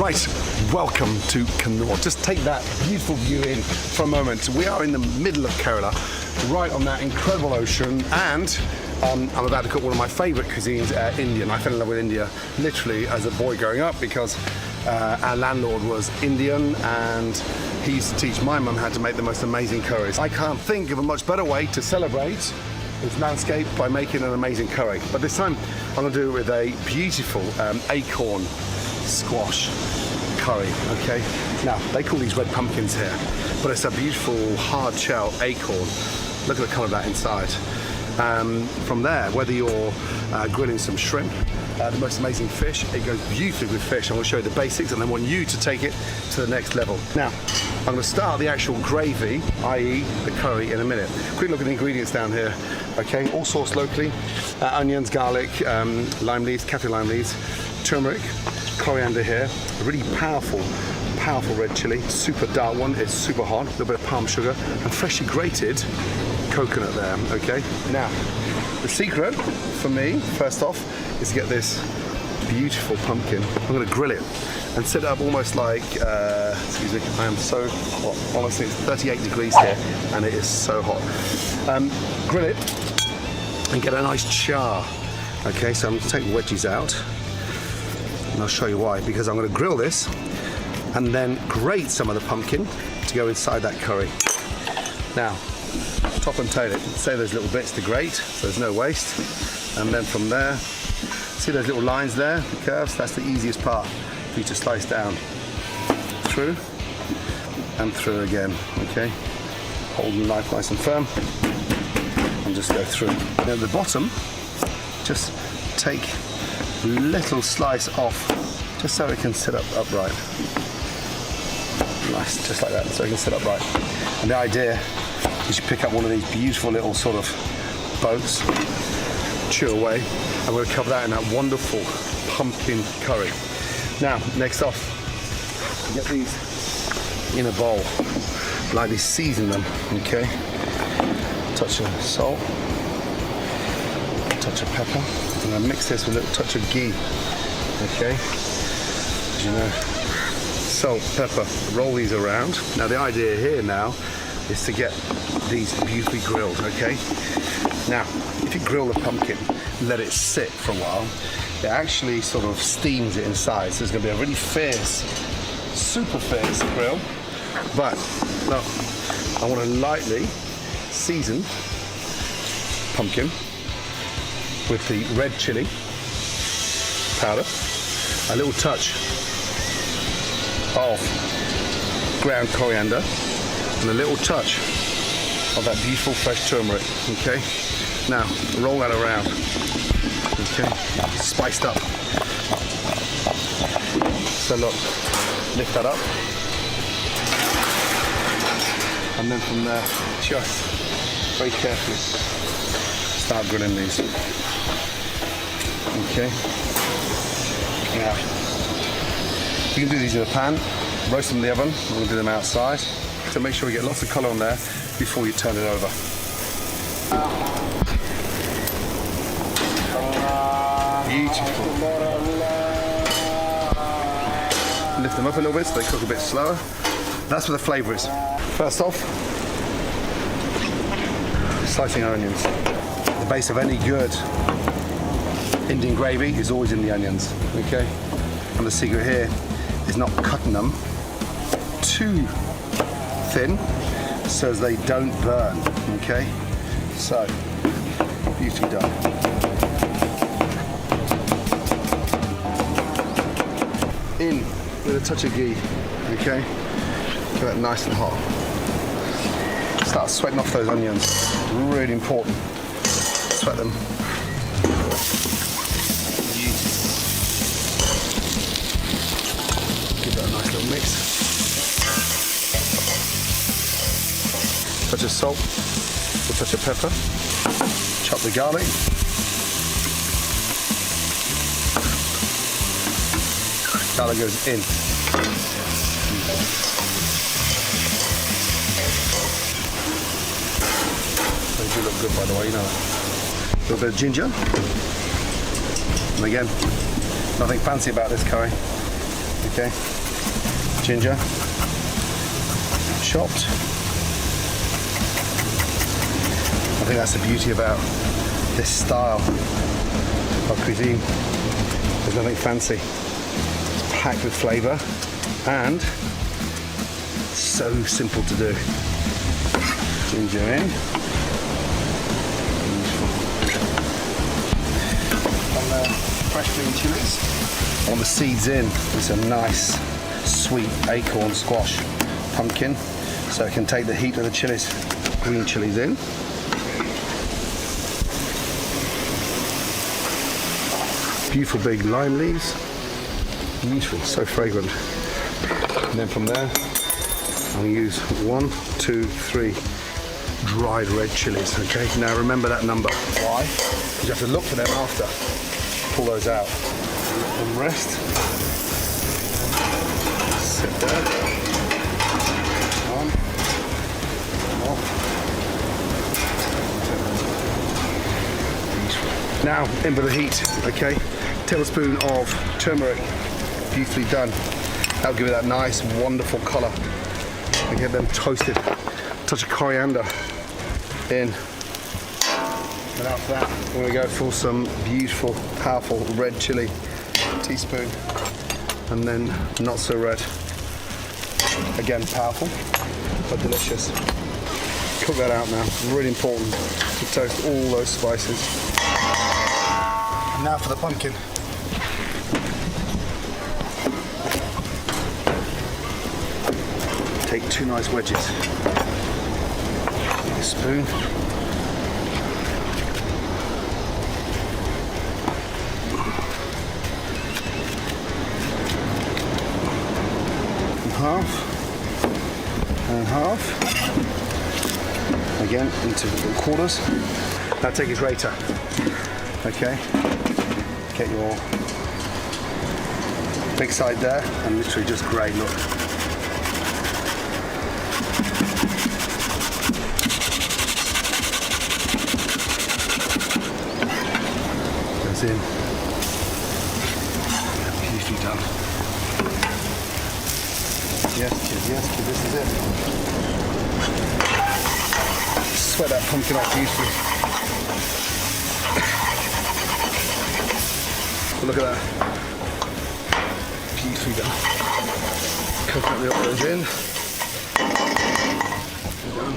Right, welcome to Kannur. Just take that beautiful view in for a moment. We are in the middle of Kerala, right on that incredible ocean, and I'm about to cook one of my favourite cuisines, Indian. I fell in love with India literally as a boy growing up because our landlord was Indian and he used to teach my mum how to make the most amazing curries. I can't think of a much better way to celebrate this landscape by making an amazing curry. But this time I'm going to do it with a beautiful acorn squash curry, okay? Now, they call these red pumpkins here, but it's a beautiful hard shell acorn. Look at the colour of that inside. From there, whether you're grilling some shrimp, the most amazing fish, it goes beautifully with fish. I'm going to show you the basics and I want you to take it to the next level. Now, I'm going to start the actual gravy, i.e. the curry, in a minute. Quick look at the ingredients down here, okay? All sourced locally, onions, garlic, lime leaves, kaffir lime leaves, turmeric, coriander here, a really powerful red chili, super dark one, it's super hot, a little bit of palm sugar, and freshly grated coconut there, okay? Now, the secret for me, first off, is to get this beautiful pumpkin. I'm gonna grill it and set it up almost like, excuse me, I am so hot. Honestly, it's 38 degrees here, and it is so hot. Grill it and get a nice char. Okay, so I'm gonna take the wedgies out, and I'll show you why, because I'm gonna grill this and then grate some of the pumpkin to go inside that curry. Now, top and tail it, save those little bits to grate, so there's no waste. And then from there, see those little lines there, the curves? That's the easiest part for you to slice down. Through and through again, okay? Hold the knife nice and firm and just go through. Now at the bottom, just take a little slice off, just so it can sit up upright. Nice, just like that, so it can sit upright. And the idea is you pick up one of these beautiful little sort of boats, chew away, and we're going to cover that in that wonderful pumpkin curry. Now, next off, get these in a bowl, lightly season them, okay? Touch of salt, touch of pepper. I'm going to mix this with a little touch of ghee, okay? As you know, salt, pepper, roll these around. Now the idea here now is to get these beautifully grilled, okay? Now, if you grill the pumpkin, let it sit for a while, it actually sort of steams it inside. So it's gonna be a really fierce, super fierce grill. But, look, I wanna lightly season pumpkin with the red chili powder, a little touch of ground coriander, and a little touch of that beautiful fresh turmeric, okay? Now, roll that around, okay? Spiced up. So look, lift that up. And then from there, just very carefully start grilling these. Okay? Now, you can do these in a pan, roast them in the oven. I'm going to do them outside. So make sure you get lots of colour on there before you turn it over. Beautiful. Lift them up a little bit so they cook a bit slower. That's where the flavour is. First off, slicing our onions. The base of any good Indian gravy is always in the onions, okay? And the secret here is not cutting them too thin so as they don't burn, okay? So, beautifully done. In with a touch of ghee, okay? Get that nice and hot. Start sweating off those onions, really important. Sweat them. Give that a nice little mix. Touch of salt, a touch of pepper, chop the garlic. Garlic goes in. They do look good, by the way, you know that. A little bit of ginger. And again, nothing fancy about this curry. Okay. ginger, chopped. I think that's the beauty about this style of cuisine. There's nothing fancy. It's packed with flavour and so simple to do. Ginger in. And the fresh green chilies. I want the seeds in. It's a nice, sweet acorn squash pumpkin, so it can take the heat of the chilies. Green chilies in. Beautiful big lime leaves. Beautiful, so fragrant. And then from there, I'm going to use 1, 2, 3 dried red chilies. Okay, now remember that number. Why? Because you have to look for them after. Pull those out. Let them rest. Sit there. On. Off. Now, in with the heat, okay? Tablespoon of turmeric, beautifully done. That'll give it that nice, wonderful colour. And get them toasted. Touch of coriander in. And after that, we're going to go for some beautiful, powerful red chilli. Teaspoon. And then not so red. Again, powerful, but delicious. Cook that out now. Really important to toast all those spices. And now for the pumpkin. Take 2 nice wedges. A spoon. And half. And half. Again, into quarters. Now take your grater. Okay. Get your big side there and literally just grate, look. Goes in. Beautifully done. Yes, this is it. Sweat that pumpkin off beautifully. Look at that. Beautifully done. Coconut milk goes in. Done.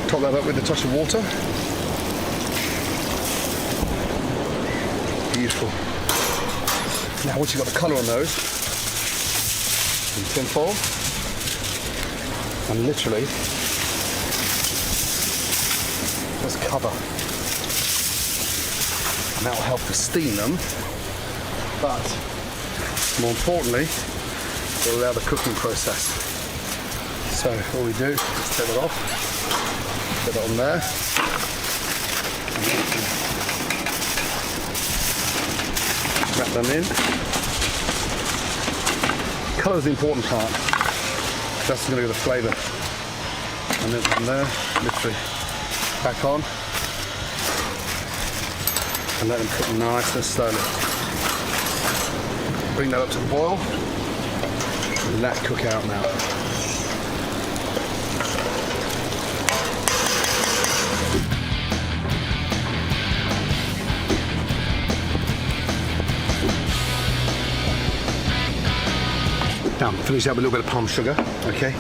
Top that up with a touch of water. Beautiful. Now once you've got the colour on those, in tin foil, and literally just cover. And that will help to steam them, but more importantly, it will allow the cooking process. So all we do is take that off, put it on there, wrap them in. Colour is the important part. That's going to give the flavour. And then from there, literally back on, and let them cook nice and slowly. Bring that up to the boil, and let that cook out now. Now, finish up with a little bit of palm sugar, okay?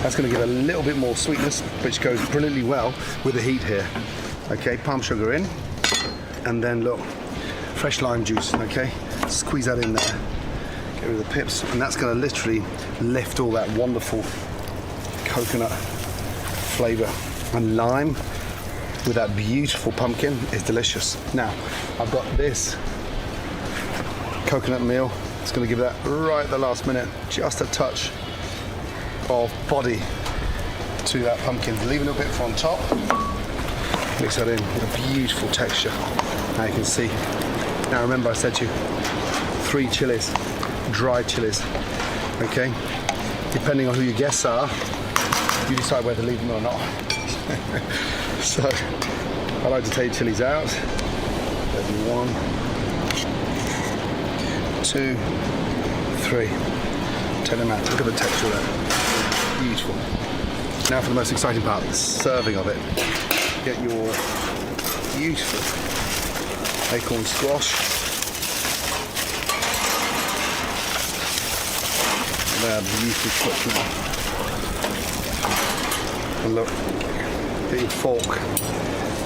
That's going to give a little bit more sweetness, which goes brilliantly well with the heat here. Okay, palm sugar in, and then look, fresh lime juice, okay? Squeeze that in there, get rid of the pips, and that's going to literally lift all that wonderful coconut flavour. And lime with that beautiful pumpkin is delicious. Now, I've got this coconut meal. It's going to give that right at the last minute, just a touch of body to that pumpkin. Leave a little bit on top. Mix that in with a beautiful texture. Now you can see. Now remember I said to you, 3 chilies, dried chilies. Okay? Depending on who your guests are, You decide whether to leave them or not. So, I like to take chilies out. There's 1, 2, 3. Take them out. Look at the texture there. Beautiful. Now for the most exciting part, the serving of it. Get your beautiful acorn squash. They're beautifully cooked now. And look, get your fork.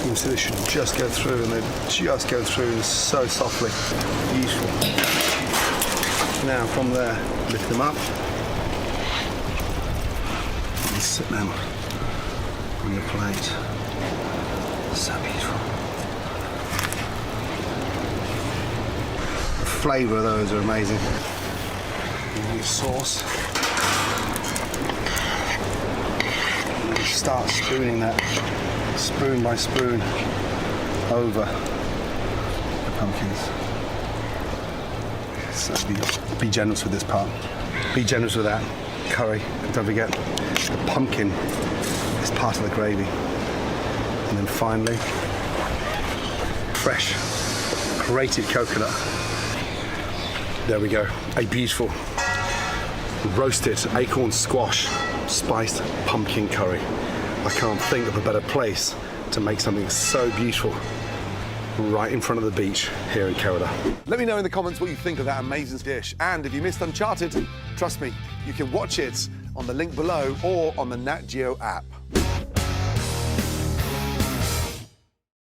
You can see they should just go through, and they just go through so softly. Beautiful. Now from there, lift them up. And sit them on your plate. So beautiful. The flavour of those are amazing. And your sauce. And you start spooning that, spoon by spoon, over the pumpkins. So be generous with this part. Be generous with that curry. And don't forget, the pumpkin is part of the gravy. And then finally, fresh grated coconut. There we go. A beautiful roasted acorn squash spiced pumpkin curry. I can't think of a better place to make something so beautiful right in front of the beach here in Kerala. Let me know in the comments what you think of that amazing dish. And if you missed Uncharted, trust me, you can watch it on the link below or on the Nat Geo app.